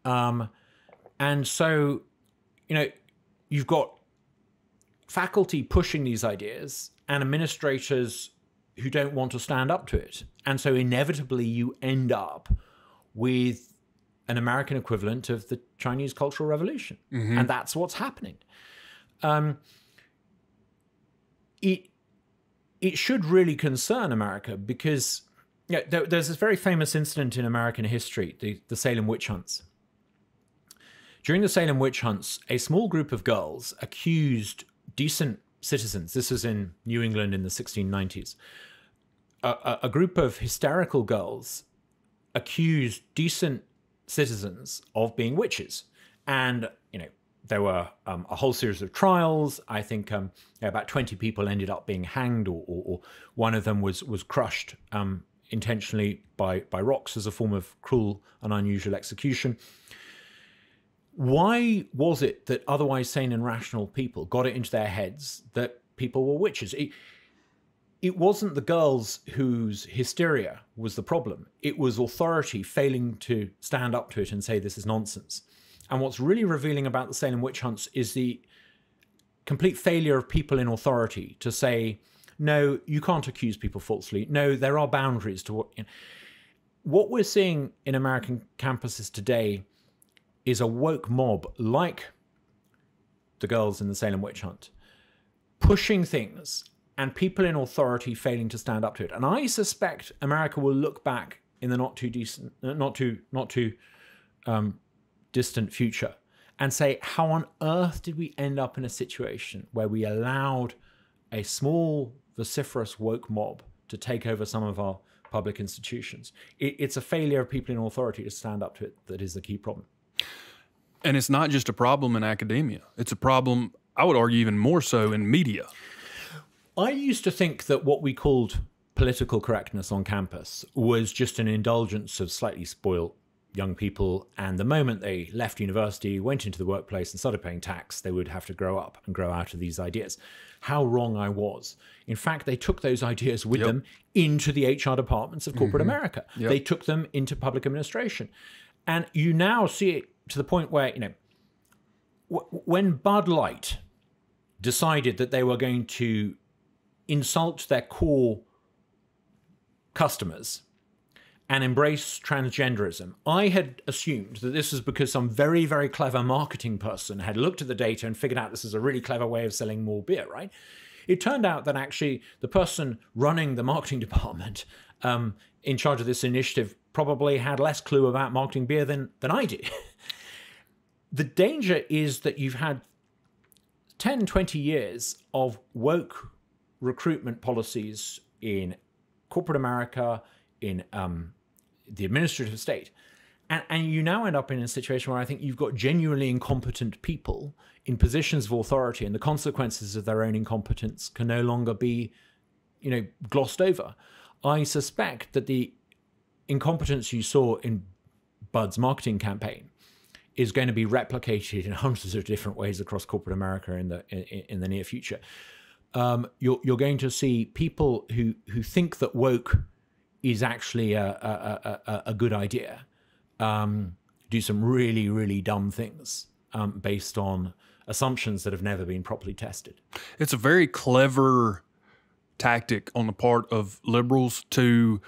B: And so, you've got faculty pushing these ideas and administrators who don't want to stand up to it. And so inevitably you end up with an American equivalent of the Chinese Cultural Revolution. Mm-hmm. And that's what's happening. It should really concern America because there's this very famous incident in American history, the Salem witch hunts. During the Salem witch hunts, a small group of girls accused decent citizens, this was in New England in the 1690s, a group of hysterical girls accused decent citizens of being witches. And, there were a whole series of trials. I think about 20 people ended up being hanged, or one of them was crushed intentionally by rocks as a form of cruel and unusual execution. Why was it that otherwise sane and rational people got it into their heads that people were witches? It wasn't the girls whose hysteria was the problem. It was authority failing to stand up to it and say this is nonsense. And what's really revealing about the Salem witch hunts is the complete failure of people in authority to say, no, you can't accuse people falsely. No, there are boundaries to what we're seeing in American campuses today is a woke mob like the girls in the Salem witch hunt, pushing things and people in authority failing to stand up to it. And I suspect America will look back in the not too distant future and say, how on earth did we end up in a situation where we allowed a small, vociferous woke mob to take over some of our public institutions? It's a failure of people in authority to stand up to it that is the key problem.
A: And it's not just a problem in academia. It's a problem, I would argue, even more so in media.
B: I used to think that what we called political correctness on campus was just an indulgence of slightly spoiled young people, and the moment they left university, went into the workplace and started paying tax, they would have to grow up and grow out of these ideas. How wrong I was. In fact, they took those ideas with them into the HR departments of corporate America. They took them into public administration. And you now see it to the point where, when Bud Light decided that they were going to insult their core customers and embrace transgenderism, I had assumed that this was because some very, very clever marketing person had looked at the data and figured out this is a really clever way of selling more beer, right? It turned out that actually the person running the marketing department in charge of this initiative probably had less clue about marketing beer than I did. The danger is that you've had 10, 20 years of woke recruitment policies in corporate America, in the administrative state. And you now end up in a situation where I think you've got genuinely incompetent people in positions of authority, and the consequences of their own incompetence can no longer be, glossed over. I suspect that the incompetence you saw in Bud's marketing campaign is going to be replicated in hundreds of different ways across corporate America in the near future. You're going to see people who think that woke is actually a good idea do some really, really dumb things based on assumptions that have never been properly tested.
A: It's a very clever tactic on the part of liberals to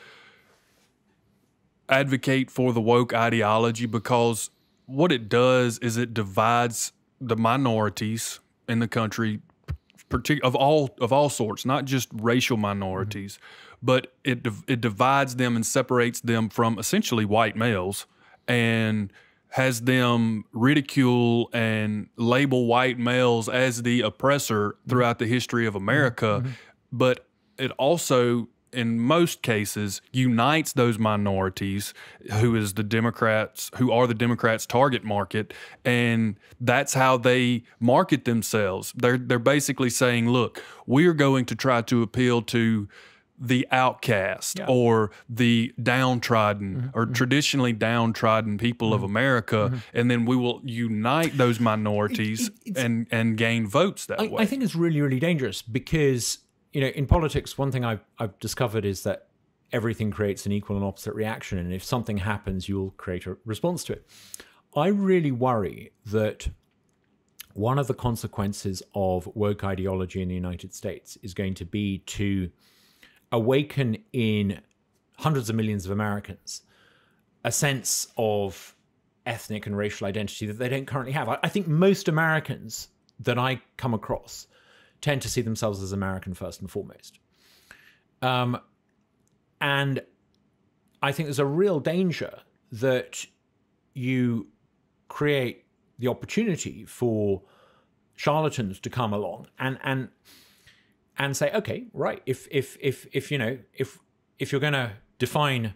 A: advocate for the woke ideology, because what it does is it divides the minorities in the country, of all sorts, not just racial minorities, but it divides them and separates them from essentially white males, and has them ridicule and label white males as the oppressor throughout the history of America. But it also in most cases, unites those minorities who are the Democrats' target market, and that's how they market themselves. They're basically saying, look, we are going to try to appeal to the outcast or the downtrodden or traditionally downtrodden people of America, and then we will unite those minorities and gain votes that way.
B: I think it's really, really dangerous because, you know, in politics, one thing I've discovered is that everything creates an equal and opposite reaction, and if something happens, you'll create a response to it. I really worry that one of the consequences of woke ideology in the United States is going to be to awaken in hundreds of millions of Americans a sense of ethnic and racial identity that they don't currently have. I think most Americans that I come across tend to see themselves as American first and foremost. And I think there's a real danger that you create the opportunity for charlatans to come along and say, okay, right, if you're going to define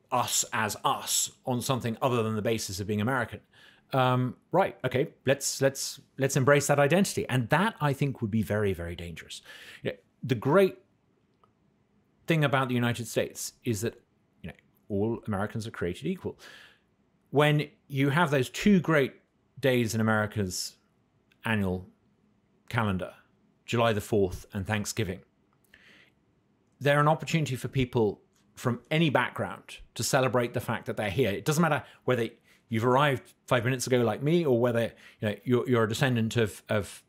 B: us as us on something other than the basis of being American, right, okay, let's embrace that identity, and that I think would be very, very dangerous. You know, the great thing about the United States is that, you know, all Americans are created equal. When you have those two great days in America's annual calendar, July the 4th and Thanksgiving, they're an opportunity for people from any background to celebrate the fact that they're here. It doesn't matter whether you've arrived 5 minutes ago like me, or whether, you know, you're a descendant of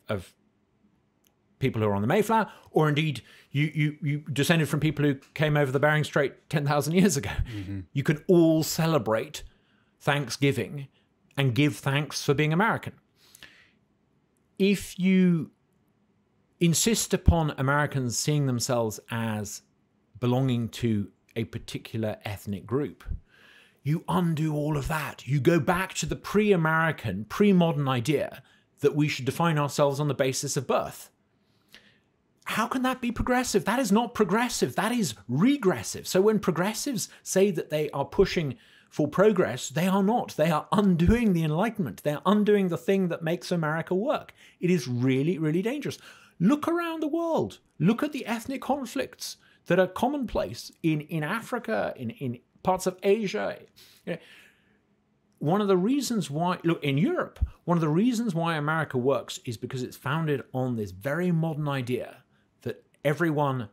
B: people who are on the Mayflower, or indeed you descended from people who came over the Bering Strait 10,000 years ago. You can all celebrate Thanksgiving and give thanks for being American. If you insist upon Americans seeing themselves as belonging to a particular ethnic group, you undo all of that. You go back to the pre-American, pre-modern idea that we should define ourselves on the basis of birth. How can that be progressive? That is not progressive. That is regressive. So when progressives say that they are pushing for progress, they are not. They are undoing the Enlightenment. They're undoing the thing that makes America work. It is really, really dangerous. Look around the world. Look at the ethnic conflicts that are commonplace in Africa, in parts of Asia. You know, one of the reasons why, look, in Europe, one of the reasons why America works is because it's founded on this very modern idea that everyone,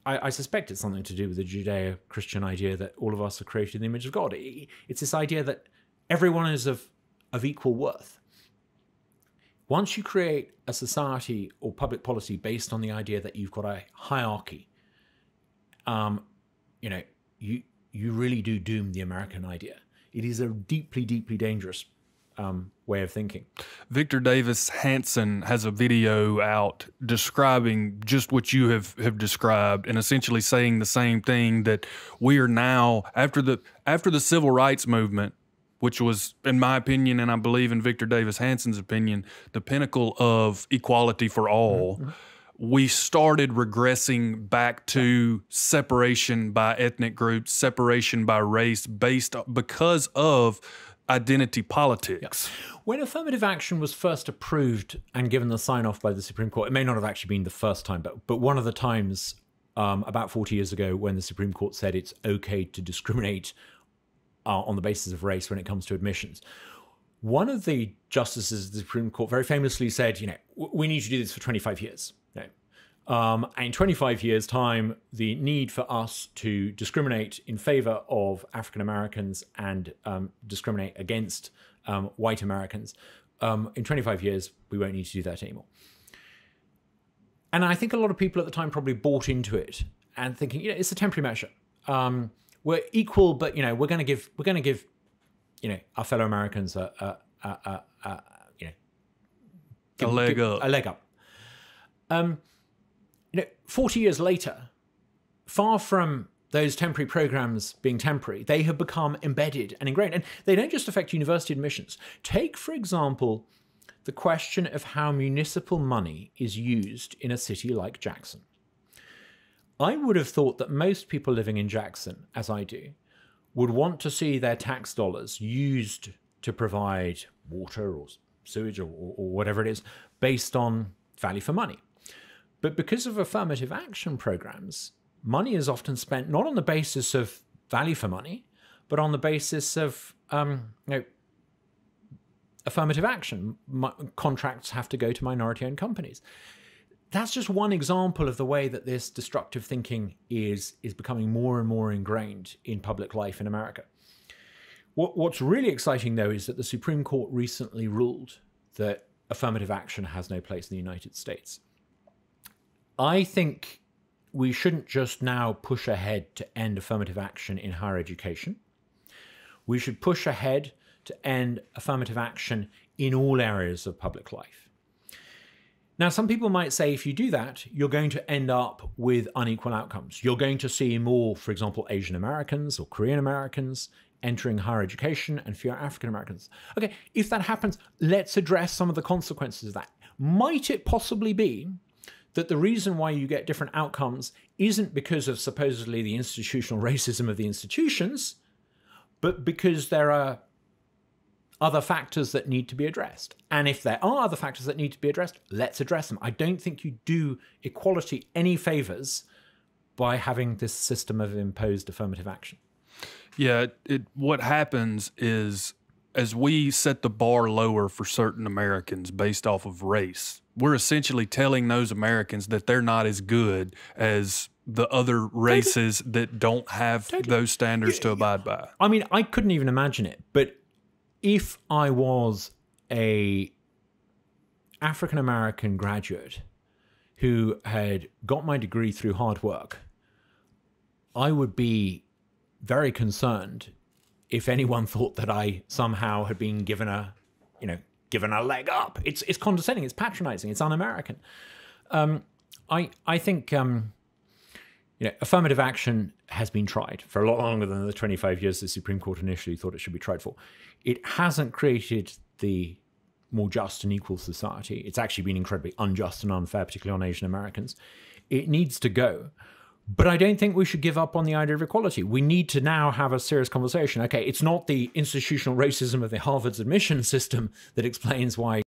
B: I suspect it's something to do with the Judeo-Christian idea that all of us are created in the image of God. It's this idea that everyone is of equal worth. Once you create a society or public policy based on the idea that you've got a hierarchy, you know, you really do doom the American idea. It is a deeply, deeply dangerous way of thinking.
A: Victor Davis Hanson has a video out describing just what you have described, and essentially saying the same thing, that we are now, after the civil rights movement, which was, in my opinion, and I believe in Victor Davis Hanson's opinion, the pinnacle of equality for all, we started regressing back to separation by ethnic groups, separation by race, because of identity politics.
B: Yeah. When affirmative action was first approved and given the sign-off by the Supreme Court, it may not have actually been the first time, but one of the times about 40 years ago, when the Supreme Court said it's okay to discriminate on the basis of race when it comes to admissions, one of the justices of the Supreme Court very famously said, you know, we need to do this for 25 years. You know, and in 25 years' time, the need for us to discriminate in favor of African Americans and discriminate against white Americans, in 25 years, we won't need to do that anymore. And I think a lot of people at the time probably bought into it and thinking, you know, it's a temporary measure. We're equal, but, you know, we're going to give, you know, our fellow Americans you know,
A: a leg up.
B: A leg up. You know, 40 years later, far from those temporary programs being temporary, they have become embedded and ingrained. And they don't just affect university admissions. Take, for example, the question of how municipal money is used in a city like Jackson. I would have thought that most people living in Jackson, as I do, would want to see their tax dollars used to provide water or sewage or whatever it is based on value for money. But because of affirmative action programs, money is often spent not on the basis of value for money, but on the basis of affirmative action. Contracts have to go to minority-owned companies. That's just one example of the way that this destructive thinking is becoming more and more ingrained in public life in America. What's really exciting, though, is that the Supreme Court recently ruled that affirmative action has no place in the United States. I think we shouldn't just now push ahead to end affirmative action in higher education. We should push ahead to end affirmative action in all areas of public life. Now, some people might say if you do that, you're going to end up with unequal outcomes. You're going to see more, for example, Asian Americans or Korean Americans entering higher education and fewer African Americans. Okay, if that happens, let's address some of the consequences of that. Might it possibly be that the reason why you get different outcomes isn't because of supposedly the institutional racism of the institutions, but because there are other factors that need to be addressed? And if there are other factors that need to be addressed, let's address them. I don't think you do equality any favors by having this system of imposed affirmative action.
A: Yeah, what happens is, as we set the bar lower for certain Americans based off of race, we're essentially telling those Americans that they're not as good as the other races that don't have those standards to abide by.
B: I mean, I couldn't even imagine it, but if I was a African-American graduate who had got my degree through hard work, I would be very concerned if anyone thought that I somehow had been given a leg up. It's condescending, it's patronizing, it's un-American. I think affirmative action has been tried for a lot longer than the 25 years the Supreme Court initially thought it should be tried for. It hasn't created the more just and equal society. It's actually been incredibly unjust and unfair, particularly on Asian Americans. It needs to go. But I don't think we should give up on the idea of equality. We need to now have a serious conversation. Okay, it's not the institutional racism of the Harvard's admission system that explains why